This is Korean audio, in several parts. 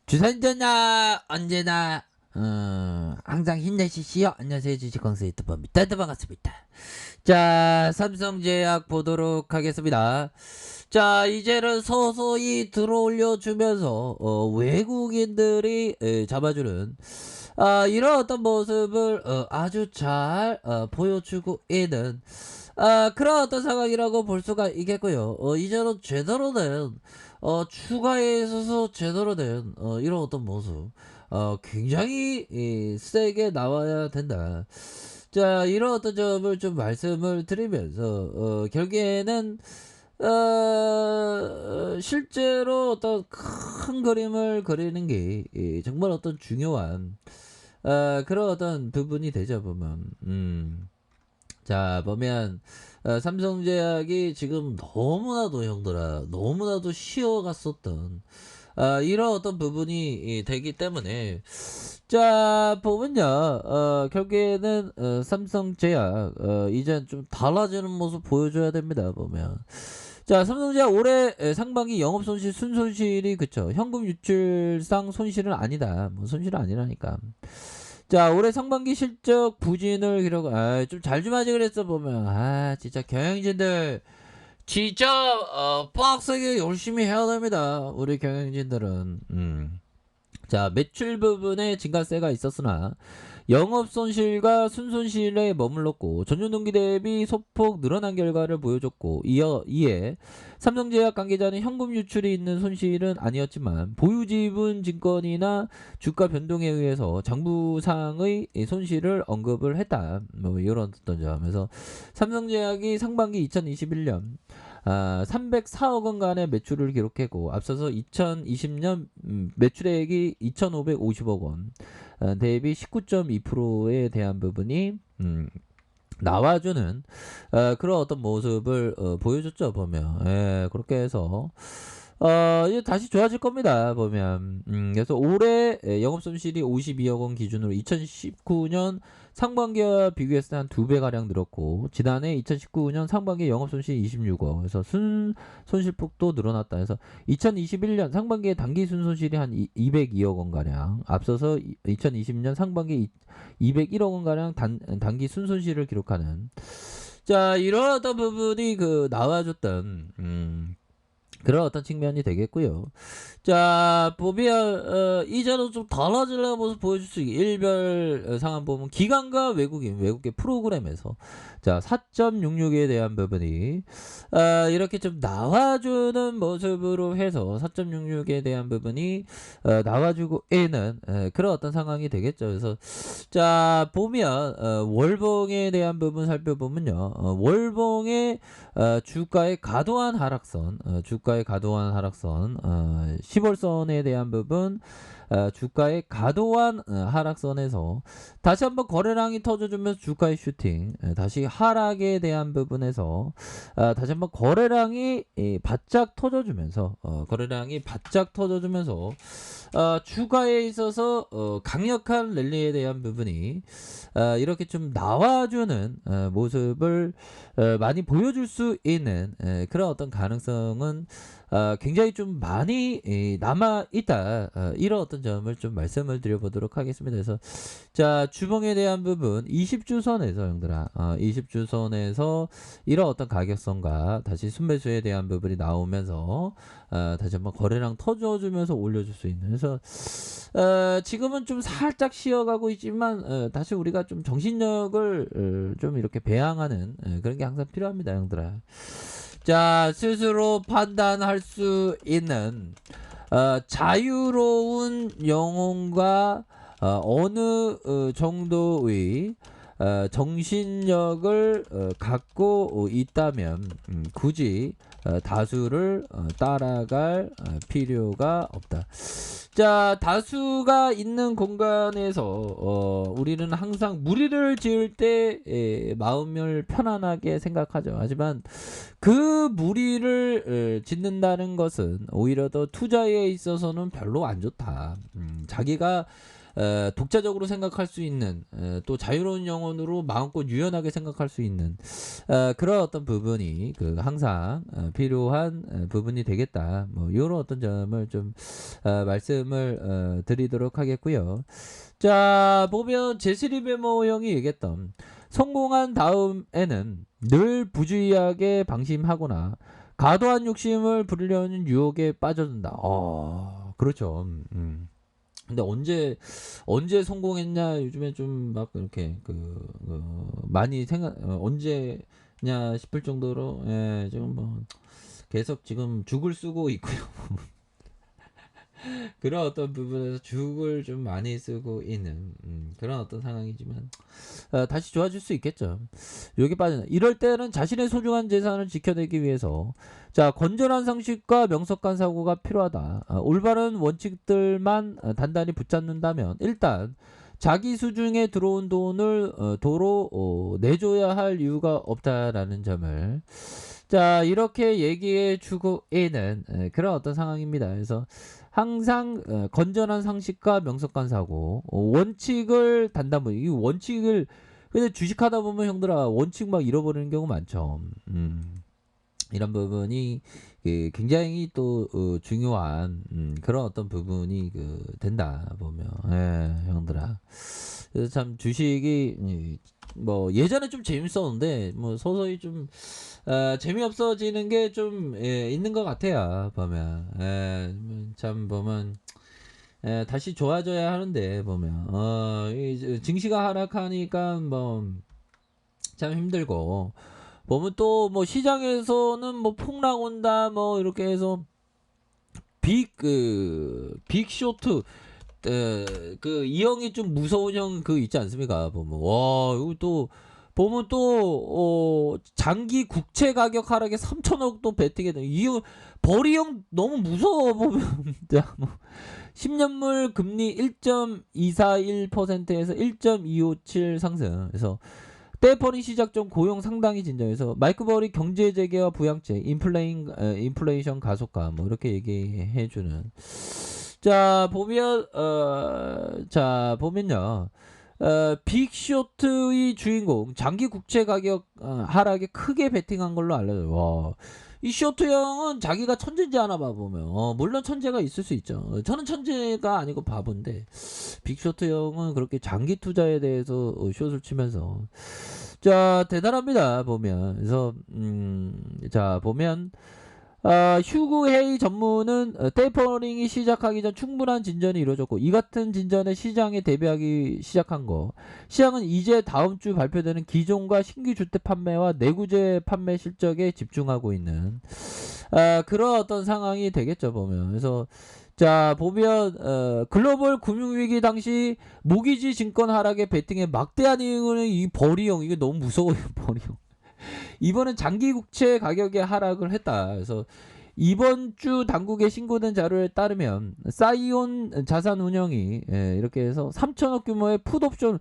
주선전나 언제나 항상 힘내시시오. 안녕하세요, 주식광수 유튜버입니다. 반갑습니다. 자, 삼성제약 보도록 하겠습니다. 자, 이제는 서서히 들어올려 주면서 외국인들이 잡아주는 이런 어떤 모습을 아주 잘 보여주고 있는 그런 어떤 상황이라고 볼 수가 있겠고요. 이제는 제대로 된 추가에 있어서 제대로 된 이런 어떤 모습 굉장히 세게 나와야 된다. 자, 이런 어떤 점을 좀 말씀을 드리면서 결국에는 실제로 어떤 큰 그림을 그리는 게 정말 어떤 중요한 그런 어떤 부분이 되죠 보면. 자, 보면 삼성제약이 지금 너무나도 형들아 너무나도 쉬어갔었던 이런 어떤 부분이 되기 때문에, 자 보면요, 결국에는 삼성제약 이젠 좀 달라지는 모습 보여줘야 됩니다 보면. 자, 삼성제약 올해 상반기 영업손실 순손실이 그쵸, 현금 유출상 손실은 아니다, 뭐 손실은 아니라니까. 자, 올해 상반기 실적 부진을 기록. 좀 잘 좀 하지 그랬어 보면. 진짜 경영진들 진짜 빡세게 열심히 해야 됩니다, 우리 경영진들은. 자, 매출 부분에 증가세가 있었으나 영업손실과 순손실에 머물렀고 전년 동기 대비 소폭 늘어난 결과를 보여줬고, 이에 삼성제약 관계자는 현금 유출이 있는 손실은 아니었지만 보유지분 증권이나 주가 변동에 의해서 장부상의 손실을 언급을 했다, 뭐 이런 어떤 점에서 삼성제약이 상반기 2021년 304억 원간의 매출을 기록했고, 앞서서 2020년 매출액이 2,550억 원 대비 19.2%에 대한 부분이 나와주는 그런 어떤 모습을 보여줬죠 보면. 그렇게 해서 이제 다시 좋아질 겁니다 보면. 그래서 올해 영업손실이 52억 원 기준으로 2019년 상반기와 비교했을 때 한 2배 가량 늘었고, 지난해 2019년 상반기 영업손실이 26억, 그래서 순손실폭도 늘어났다 해서 2021년 상반기에 단기 순손실이 한 202억 원 가량, 앞서서 2020년 상반기 201억 원 가량 단기 순손실을 기록하는, 자 이런 어떤 부분이 나와줬던 그런 어떤 측면이 되겠고요. 자, 보면 이제는 좀 달라지려는 모습 보여줄 수 있게 일별 상황 보면 기관과 외국계 프로그램에서 자 4.66에 대한 부분이 이렇게 좀 나와주는 모습으로 해서 4.66에 대한 부분이 나와주고 있는 그런 어떤 상황이 되겠죠. 그래서 자 보면 월봉에 대한 부분 살펴보면요, 월봉의 주가의 과도한 하락선, 10월선에 대한 부분, 주가의 과도한 하락선에서 다시 한번 거래량이 터져주면서 주가의 슈팅, 다시 하락에 대한 부분에서 다시 한번 거래량이 바짝 터져주면서 주가에 있어서 강력한 랠리에 대한 부분이 이렇게 좀 나와주는 모습을 많이 보여줄 수 있는 그런 어떤 가능성은 굉장히 좀 많이 남아 있다, 이런 어떤 점을 좀 말씀을 드려보도록 하겠습니다. 그래서 자 주봉에 대한 부분 20주선에서 형들아 20주선에서 이런 어떤 가격선과 다시 순매수에 대한 부분이 나오면서 다시 한번 거래량 터져주면서 올려줄 수 있는, 그래서 지금은 좀 살짝 쉬어가고 있지만 다시 우리가 좀 정신력을 좀 이렇게 배양하는 그런 게 항상 필요합니다 형들아. 자, 스스로 판단할 수 있는 자유로운 영혼과 어느 정도의 정신력을 갖고 있다면 굳이 다수를 따라갈 필요가 없다. 자, 다수가 있는 공간에서 우리는 항상 무리를 지을 때 마음을 편안하게 생각하죠. 하지만 그 무리를 짓는다는 것은 오히려 더 투자에 있어서는 별로 안 좋다. 자기가 독자적으로 생각할 수 있는 또 자유로운 영혼으로 마음껏 유연하게 생각할 수 있는 그런 어떤 부분이 그 항상 필요한 부분이 되겠다. 뭐 이런 어떤 점을 좀 말씀을 드리도록 하겠고요. 자 보면 제스리 베머 형이 얘기했던 성공한 다음에는 늘 부주의하게 방심하거나 과도한 욕심을 부리려는 유혹에 빠져든다. 그렇죠. 근데 언제 성공했냐 요즘에 좀 막 이렇게 많이 언제냐 싶을 정도로 지금 뭐 계속 지금 죽을 쓰고 있고요. 그런 어떤 부분에서 죽을 좀 많이 쓰고 있는 그런 어떤 상황이지만 다시 좋아질 수 있겠죠. 여기 빠지는 이럴 때는 자신의 소중한 재산을 지켜내기 위해서 자 건전한 상식과 명석한 사고가 필요하다. 올바른 원칙들만 단단히 붙잡는다면 일단 자기 수중에 들어온 돈을 도로 내줘야 할 이유가 없다라는 점을 자 이렇게 얘기해 주고 있는 그런 어떤 상황입니다. 그래서 항상 건전한 상식과 명석한 사고 원칙을 단단히 이 원칙을 근데 주식하다 보면 형들아 원칙 막 잃어버리는 경우 많죠. 이런 부분이 굉장히 또 중요한 그런 어떤 부분이 된다 보면 형들아. 그래서 참 주식이 뭐 예전에 좀 재밌었는데 뭐 서서히 좀 재미없어지는 게 좀 있는 것 같아요. 보면 참 보면 다시 좋아져야 하는데 보면 이 증시가 하락하니까 뭐 참 힘들고 보면 또 뭐 시장에서는 뭐 폭락 온다 뭐 이렇게 해서 빅 쇼트 이 형이 좀 무서운 형 있지 않습니까? 보면 와 이거 또 보면 또 장기 국채 가격 하락에 3천억 또 베팅해 이 버리 형 너무 무서워 보면 자, 뭐 10년물 금리 1.241%에서 1.257 상승. 그래서 테이퍼링 시작 전 고용 상당히 진정해서 마이크 버리 경제 재개와 부양책, 인플레이션 가속화 뭐 이렇게 얘기해 주는. 자 보면 보면요. 빅쇼트의 주인공 장기 국채 가격 하락에 크게 베팅한 걸로 알려져요. 와. 이 쇼트 형은 자기가 천재인지 아나 봐 보면 물론 천재가 있을 수 있죠. 저는 천재가 아니고 바본데 빅쇼트 형은 그렇게 장기 투자에 대해서 숏을 치면서 자 대단합니다 보면. 그래서 자 보면 휴그 헤이 전문은 테이퍼링이 시작하기 전 충분한 진전이 이루어졌고 이 같은 진전에 시장에 대비하기 시작한 거. 시장은 이제 다음 주 발표되는 기존과 신규 주택 판매와 내구재 판매 실적에 집중하고 있는 그런 어떤 상황이 되겠죠 보면. 그래서 자 보면 글로벌 금융위기 당시 모기지 증권 하락에 베팅에 막대한 이유는 이 버리형 이게 너무 무서워요 버리형. 이번엔 장기 국채 가격에 하락을 했다. 그래서 이번 주 당국에 신고된 자료에 따르면 사이온 자산운용이 이렇게 해서 3천억 규모의 풋옵션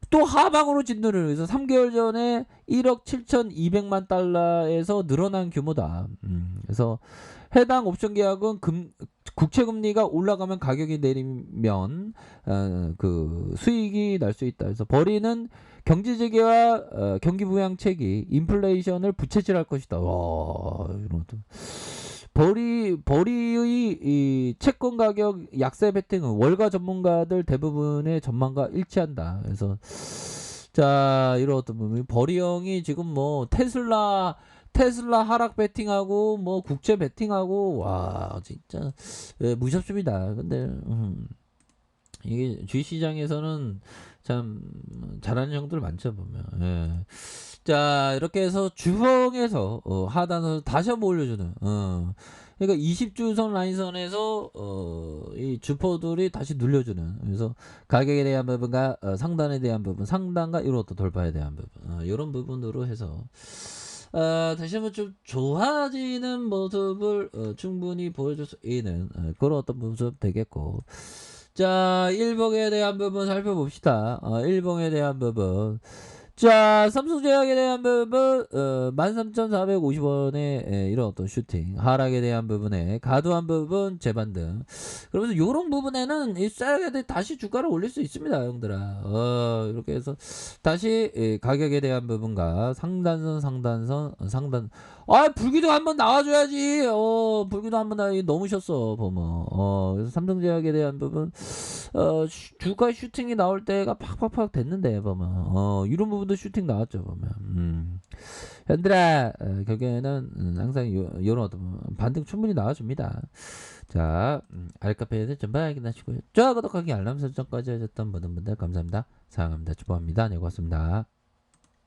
또 하방으로 진도를 해서 3개월 전에 1억 7,200만 달러에서 늘어난 규모다. 그래서 해당 옵션 계약은 국채 금리가 올라가면 가격이 내리면 수익이 날 수 있다. 그래서 버리는 경제 재개와 경기 부양책이 인플레이션을 부채질할 것이다. 와, 이런 버리의 이 채권 가격 약세 베팅은 월가 전문가들 대부분의 전망과 일치한다. 그래서 자 이런 어떤 부분 버리 형이 지금 뭐 테슬라 하락 베팅하고 뭐 국채 베팅하고 와 진짜 무섭습니다. 근데 이게 주식시장에서는 참 잘하는 형들 많죠 보면. 자 이렇게 해서 주봉에서 하단에서 다시 한번 올려주는 그러니까 20주선 라인선에서 이 주포들이 다시 눌려주는. 그래서 가격에 대한 부분과 상단에 대한 부분, 상단과 이런 또 돌파에 대한 부분 이런 부분으로 해서 다시 한번 좀 좋아지는 모습을 충분히 보여줄 수 있는 그런 어떤 모습 되겠고. 자 일봉에 대한 부분 살펴봅시다. 일봉에 대한 부분 자, 삼성제약에 대한 부분 13,450원의 이런 어떤 슈팅 하락에 대한 부분에 과도한 부분 재반등. 그러면서 요런 부분에는 이 쌀에 다시 주가를 올릴 수 있습니다, 형들아. 이렇게 해서 다시 가격에 대한 부분과 상단 불기둥 한번 나와줘야지. 불기둥 한번 넘으셨어 보면. 그래서 삼성제약에 대한 부분 주가 슈팅이 나올 때가 팍팍팍 됐는데 보면 이런 부분도 슈팅 나왔죠 보면. 현들아 결국에는 항상 요런 어떤 반등 충분히 나와줍니다. 자, 알카페에서 전반 확인하시고요. 좋아요, 구독하기, 알람 설정까지 하셨던 모든 분들 감사합니다. 사랑합니다. 축복합니다. 네, 고맙습니다.